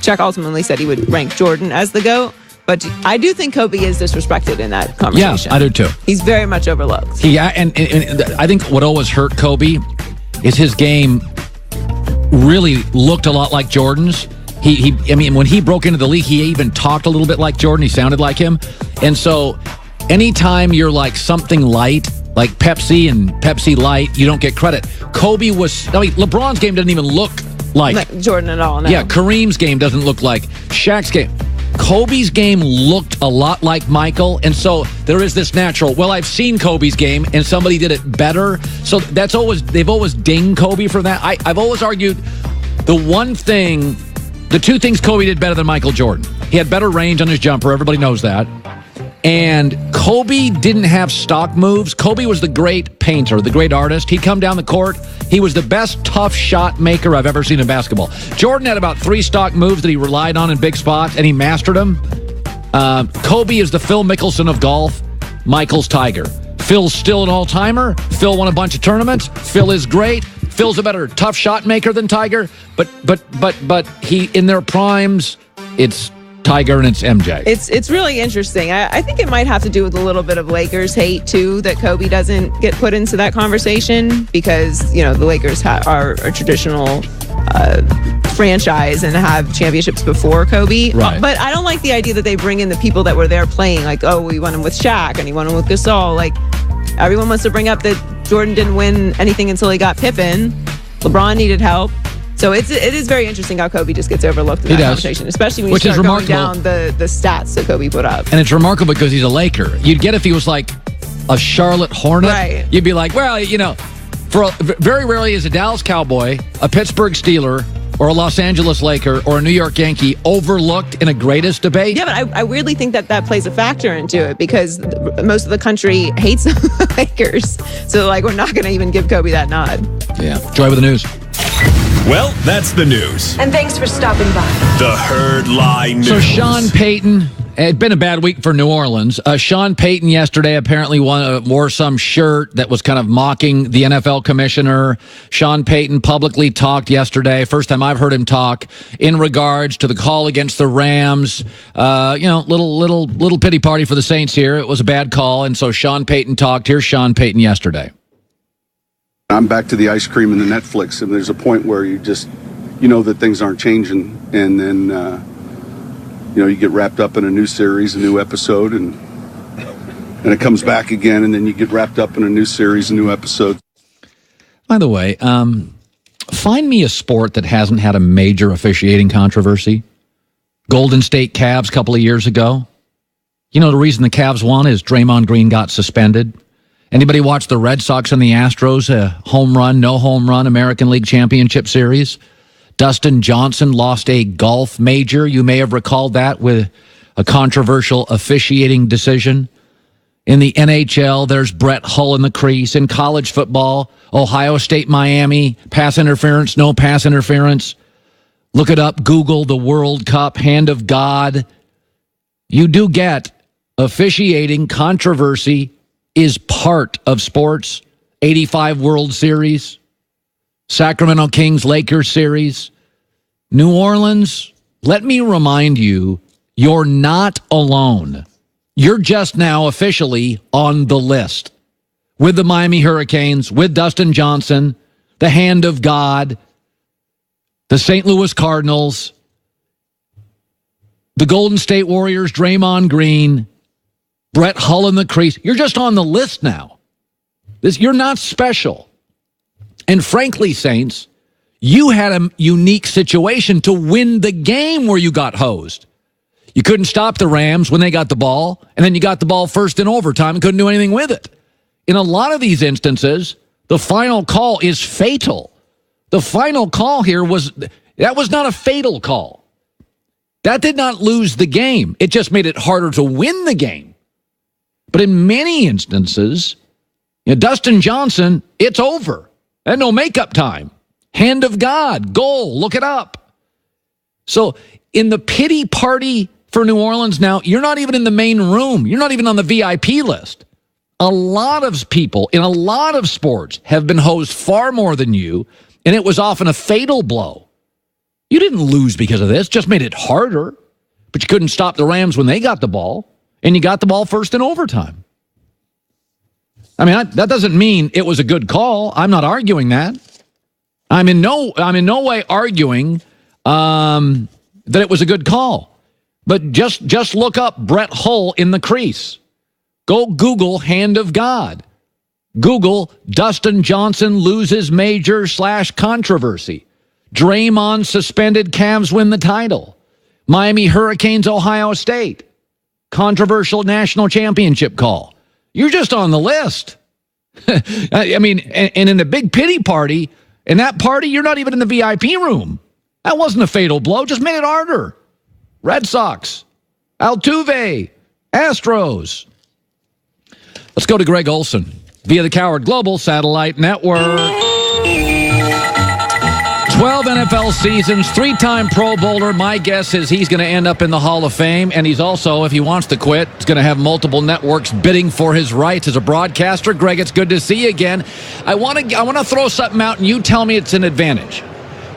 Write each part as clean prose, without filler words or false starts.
Shaq ultimately said he would rank Jordan as the GOAT. But I do think Kobe is disrespected in that conversation. Yeah, I do too. He's very much overlooked. And I think what always hurt Kobe is his game really looked a lot like Jordan's. I mean, when he broke into the league, he even talked a little bit like Jordan. He sounded like him. And so anytime you're like something light, like Pepsi and Pepsi Light, you don't get credit. LeBron's game doesn't even look like Jordan at all. No. Yeah, Kareem's game doesn't look like Shaq's game. Kobe's game looked a lot like Michael, and so there is this natural, well, I've seen Kobe's game, and somebody did it better. So they've always dinged Kobe for that. I've always argued the two things Kobe did better than Michael Jordan. He had better range on his jumper. Everybody knows that. And Kobe didn't have stock moves. Kobe was the great painter, the great artist. He'd come down the court. He was the best tough shot maker I've ever seen in basketball. Jordan had about 3 stock moves that he relied on in big spots, and he mastered them. Kobe is the Phil Mickelson of golf. Michael's Tiger. Phil's still an all-timer. Phil won a bunch of tournaments. Phil is great. Phil's a better tough shot maker than Tiger. But he, in their primes, it's Tiger and it's MJ. It's really interesting. I think it might have to do with a little bit of Lakers hate too, that Kobe doesn't get put into that conversation because, the Lakers are a traditional franchise and have championships before Kobe. Right. But I don't like the idea that they bring in the people that were there playing, like, oh, we won him with Shaq and he won him with Gasol. Like, everyone wants to bring up that Jordan didn't win anything until he got Pippen. LeBron needed help. So it is very interesting how Kobe just gets overlooked in that conversation, especially when you start going down the stats that Kobe put up. And it's remarkable because he's a Laker. You'd get if he was like a Charlotte Hornet. Right. You'd be like, well, very rarely is a Dallas Cowboy, a Pittsburgh Steeler, or a Los Angeles Laker, or a New York Yankee overlooked in a greatest debate. Yeah, but I weirdly think that plays a factor into it because most of the country hates the Lakers. So, we're not going to even give Kobe that nod. Yeah. Joy with the news. Well, that's the news. And thanks for stopping by. The Herd Lie News. So Sean Payton, it's been a bad week for New Orleans. Sean Payton yesterday apparently wore some shirt that was kind of mocking the NFL commissioner. Sean Payton publicly talked yesterday, first time I've heard him talk, in regards to the call against the Rams. Little pity party for the Saints here. It was a bad call, and so Sean Payton talked. Here's Sean Payton yesterday. I'm back to the ice cream and the Netflix, and there's a point where you just, that things aren't changing, and then, you get wrapped up in a new series, a new episode, and it comes back again, and then you get wrapped up in a new series, a new episode. By the way, find me a sport that hasn't had a major officiating controversy. Golden State Cavs a couple of years ago. The reason the Cavs won is Draymond Green got suspended. Anybody watch the Red Sox and the Astros, home run, no home run, American League Championship Series? Dustin Johnson lost a golf major. You may have recalled that with a controversial officiating decision. In the NHL, there's Brett Hull in the crease. In college football, Ohio State, Miami, pass interference, no pass interference. Look it up, Google the World Cup, hand of God. You do get officiating controversy is part of sports. 85 World Series, Sacramento Kings Lakers series, New Orleans. Let me remind you, you're not alone. You're just now officially on the list with the Miami Hurricanes, with Dustin Johnson, the hand of God, the St. Louis Cardinals, the Golden State Warriors, Draymond Green, Brett Hull in the crease. You're just on the list now. You're not special. And frankly, Saints, you had a unique situation to win the game where you got hosed. You couldn't stop the Rams when they got the ball, and then you got the ball first in overtime and couldn't do anything with it. In a lot of these instances, the final call is fatal. The final call here was not a fatal call. That did not lose the game. It just made it harder to win the game. But in many instances, Dustin Johnson, it's over. And no makeup time. Hand of God, goal, look it up. So in the pity party for New Orleans now, you're not even in the main room. You're not even on the VIP list. A lot of people in a lot of sports have been hosed far more than you, and it was often a fatal blow. You didn't lose because of this, just made it harder. But you couldn't stop the Rams when they got the ball, and you got the ball first in overtime. I mean, that doesn't mean it was a good call. I'm not arguing that. I'm in no way arguing that it was a good call. But just look up Brett Hull in the crease. Go Google hand of God. Google Dustin Johnson loses major / controversy. Draymond suspended, Cavs win the title. Miami Hurricanes, Ohio State. Controversial national championship call. You're just on the list. I mean, and in the big pity party, in that party, you're not even in the VIP room. That wasn't a fatal blow, just made it harder. Red Sox, Altuve, Astros. Let's go to Greg Olson via the Coward Global Satellite Network. 12 NFL seasons, 3-time Pro Bowler. My guess is he's going to end up in the Hall of Fame, and he's also, if he wants to quit, he's going to have multiple networks bidding for his rights as a broadcaster. Greg, it's good to see you again. I want to throw something out, and you tell me it's an advantage.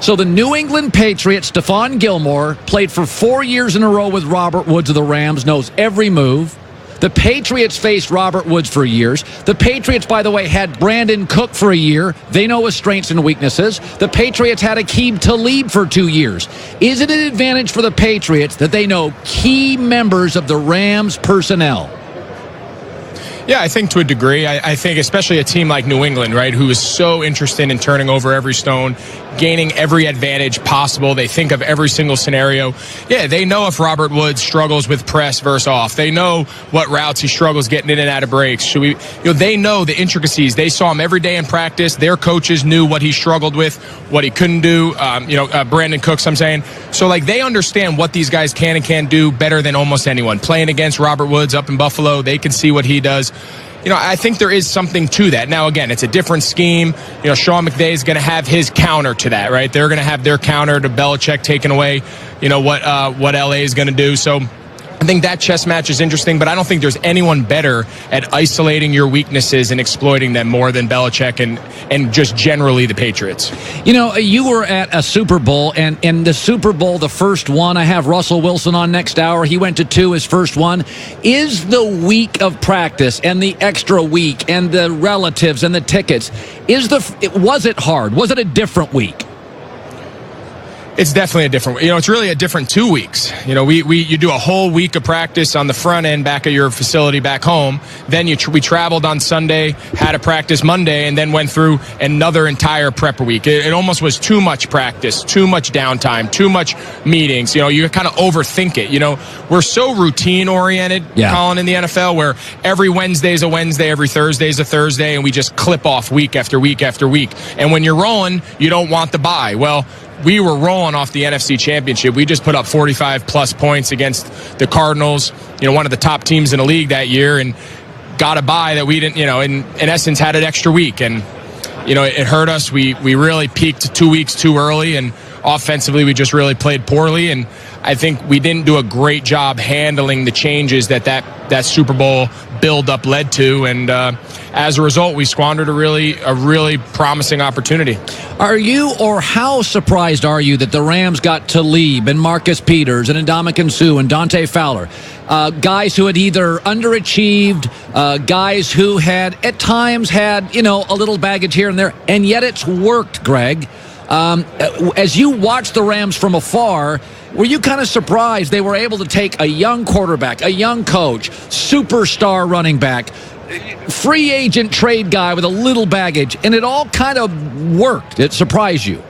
So the New England Patriots, Stephon Gilmore, played for 4 years in a row with Robert Woods of the Rams, knows every move. The Patriots faced Robert Woods for years. The Patriots, by the way, had Brandon Cook for a year. They know his strengths and weaknesses. The Patriots had Aqib Talib for 2 years. Is it an advantage for the Patriots that they know key members of the Rams personnel? Yeah, I think to a degree. I think especially a team like New England, right, who is so interested in turning over every stone, gaining every advantage possible. They think of every single scenario. Yeah, they know if Robert Woods struggles with press versus off. They know what routes he struggles getting in and out of breaks. They know the intricacies. They saw him every day in practice. Their coaches knew what he struggled with, what he couldn't do. Brandon Cooks, I'm saying. So, they understand what these guys can and can't do better than almost anyone. Playing against Robert Woods up in Buffalo, they can see what he does. I think there is something to that. Now, again, it's a different scheme. Sean McVay is going to have his counter to that, right? They're going to have their counter to Belichick taking away, what LA is going to do. So I think that chess match is interesting, but I don't think there's anyone better at isolating your weaknesses and exploiting them more than Belichick and just generally the Patriots. You were at a Super Bowl, and in the Super Bowl, the first one, I have Russell Wilson on next hour. He went to 2, his first one. Is the week of practice and the extra week and the relatives and the tickets, was it hard? Was it a different week? It's definitely a different, it's really a different 2 weeks. You do a whole week of practice on the front end back at your facility back home. Then we traveled on Sunday, had a practice Monday, and then went through another entire prep week. It almost was too much practice, too much downtime, too much meetings. You kind of overthink it. We're so routine oriented, Colin, in the NFL, where every Wednesday is a Wednesday, every Thursday is a Thursday, and we just clip off week after week after week. And when you're rolling, you don't want the bye. Well, we were rolling off the NFC Championship. We just put up 45-plus points against the Cardinals, one of the top teams in the league that year, and got a bye that we didn't, in essence, had an extra week. And, it hurt us. We really peaked 2 weeks too early, and offensively we just really played poorly. And I think we didn't do a great job handling the changes that Super Bowl build-up led to. And as a result, we squandered a really promising opportunity. Are you, or how surprised are you that the Rams got Talib and Marcus Peters and Ndamukong Suh and Dante Fowler, guys who had either underachieved, guys who had at times had a little baggage here and there, and yet it's worked, Greg? As you watch the Rams from afar, were you kind of surprised they were able to take a young quarterback, a young coach, superstar running back, free agent trade guy with a little baggage, and it all kind of worked? It surprised you?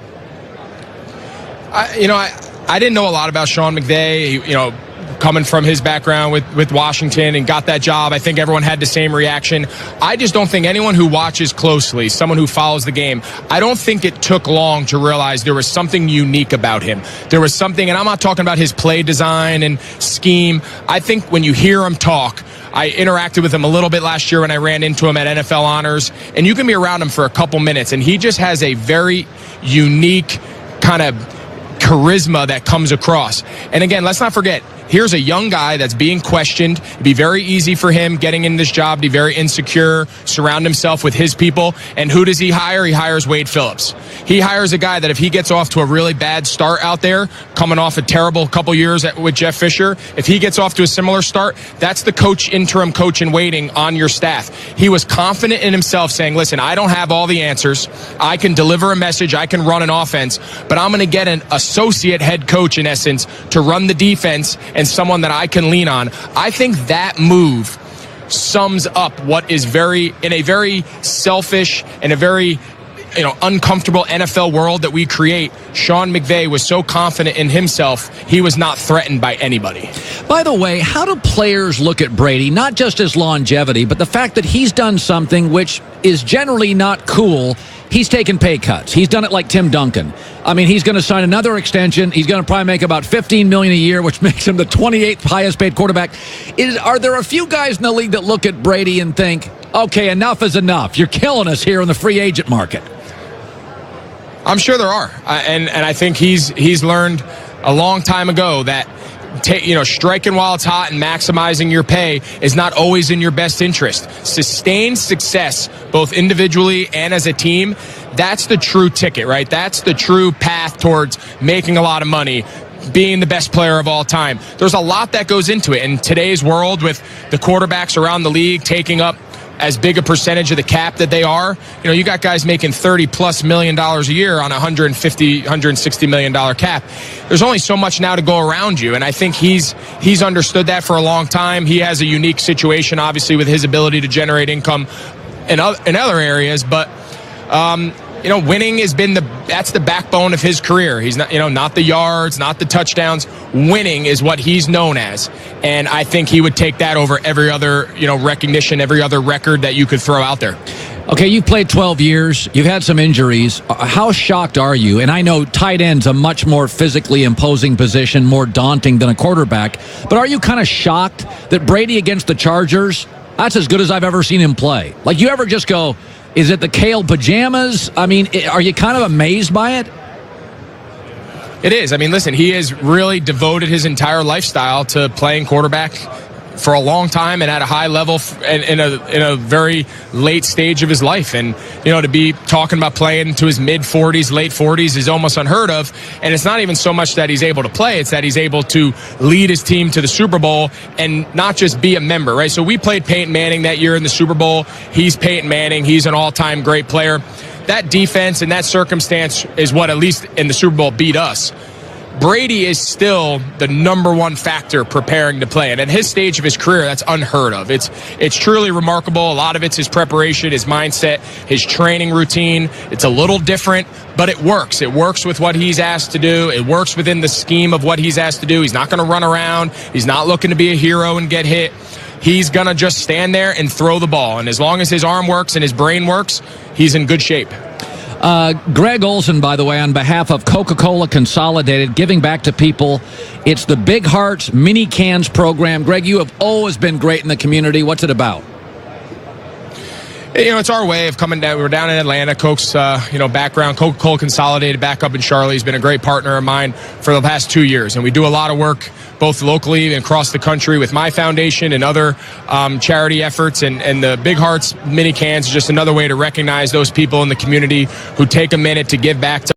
I didn't know a lot about Sean McVay, coming from his background with Washington, and got that job. I think everyone had the same reaction. I just don't think anyone who watches closely, someone who follows the game, I don't think it took long to realize there was something unique about him. There was something, and I'm not talking about his play design and scheme. I think when you hear him talk, I interacted with him a little bit last year when I ran into him at NFL Honors, and you can be around him for a couple minutes, and he just has a very unique kind of charisma that comes across. And again, let's not forget, here's a young guy that's being questioned. It'd be very easy for him getting in this job to be very insecure, surround himself with his people. And who does he hire? He hires Wade Phillips. He hires a guy that if he gets off to a really bad start out there, coming off a terrible couple years with Jeff Fisher, if he gets off to a similar start, that's the interim coach in waiting on your staff. He was confident in himself, saying, listen, I don't have all the answers. I can deliver a message. I can run an offense, but I'm going to get an associate head coach, in essence, to run the defense and someone that I can lean on. I think that move sums up what is in a very selfish and a very uncomfortable NFL world that we create. Sean McVay was so confident in himself, he was not threatened by anybody. By the way, how do players look at Brady, not just his longevity, but the fact that he's done something which is generally not cool? He's taken pay cuts. He's done it like Tim Duncan. I mean, he's going to sign another extension. He's going to probably make about $15 million a year, which makes him the 28th highest paid quarterback. Are there a few guys in the league that look at Brady and think, okay, enough is enough. You're killing us here in the free agent market? I'm sure there are, and I think he's learned a long time ago that striking while it's hot and maximizing your pay is not always in your best interest. Sustained success, both individually and as a team, that's the true ticket, right? That's the true path towards making a lot of money, being the best player of all time. There's a lot that goes into it in today's world with the quarterbacks around the league taking up as big a percentage of the cap that they are. You got guys making $30+ million a year on a $160 million cap. There's only so much now to go around you, and I think he's understood that for a long time. He has a unique situation, obviously, with his ability to generate income in other areas, but winning has been that's the backbone of his career. He's not the yards, not the touchdowns. Winning is what he's known as. And I think he would take that over every other, recognition, every other record that you could throw out there. Okay, you've played 12 years. You've had some injuries. How shocked are you? And I know tight end's a much more physically imposing position, more daunting than a quarterback. But are you kind of shocked that Brady against the Chargers, that's as good as I've ever seen him play? Like, you ever just go, is it the kale pajamas? I mean, are you kind of amazed by it? It is. I mean, listen, he has really devoted his entire lifestyle to playing quarterback for a long time and at a high level in a very late stage of his life. And, to be talking about playing to his mid-40s, late 40s is almost unheard of. And it's not even so much that he's able to play, it's that he's able to lead his team to the Super Bowl and not just be a member, right? So we played Peyton Manning that year in the Super Bowl. He's Peyton Manning. He's an all-time great player. That defense and that circumstance is what, at least in the Super Bowl, beat us. Brady is still the number one factor preparing to play. And at his stage of his career, that's unheard of. It's truly remarkable. A lot of it's his preparation, his mindset, his training routine. It's a little different, but it works. It works with what he's asked to do. It works within the scheme of what he's asked to do. He's not going to run around. He's not looking to be a hero and get hit. He's going to just stand there and throw the ball. And as long as his arm works and his brain works, he's in good shape. Greg Olson, by the way, on behalf of Coca-Cola Consolidated, giving back to people. It's the Big Hearts Mini Cans program. Greg, you have always been great in the community. What's it about? It's our way of coming down. We're down in Atlanta. Coke's, background. Coca-Cola Consolidated back up in Charlotte. He's been a great partner of mine for the past 2 years. And we do a lot of work both locally and across the country with my foundation and other charity efforts. And the Big Hearts Mini Cans is just another way to recognize those people in the community who take a minute to give back to